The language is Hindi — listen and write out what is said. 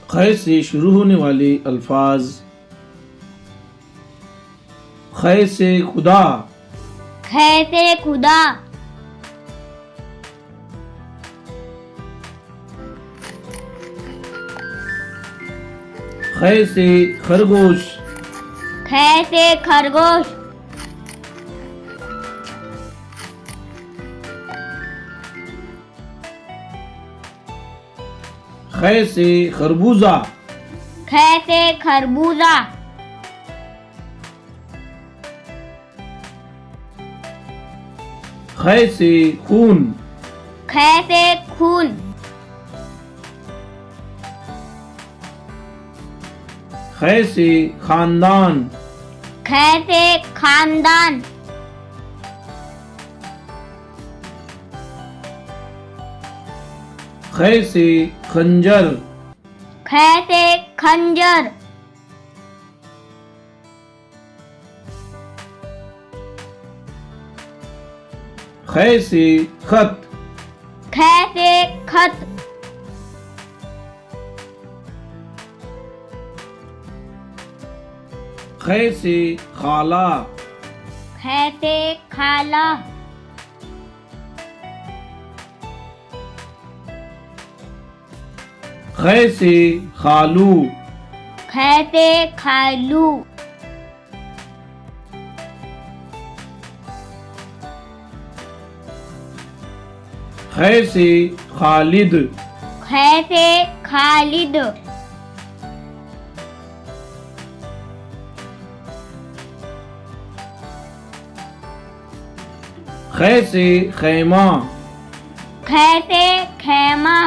ख़ै से शुरू होने वाले अल्फाज। ख़ै से खुदा, ख़ै से खुदा। ख़ै से खरगोश, ख़ै से खरगोश। ख़ै से खरबूजा, ख़ै से खरबूजा। ख़ै से खून, ख़ै से खून। ख़ै से खानदान, ख़ै से खानदान। ख़ै से खंजर, ख़ै से खंजर। ख़ै से खत, ख़ै से खत। ख़ै से खाला, ख़ै से खाला। ख़ै से खालू, ख़ै से खालू। ख़ै से खालिद, ख़ै से खालिद। ख़ै से खैमा, ख़ै से खैमा।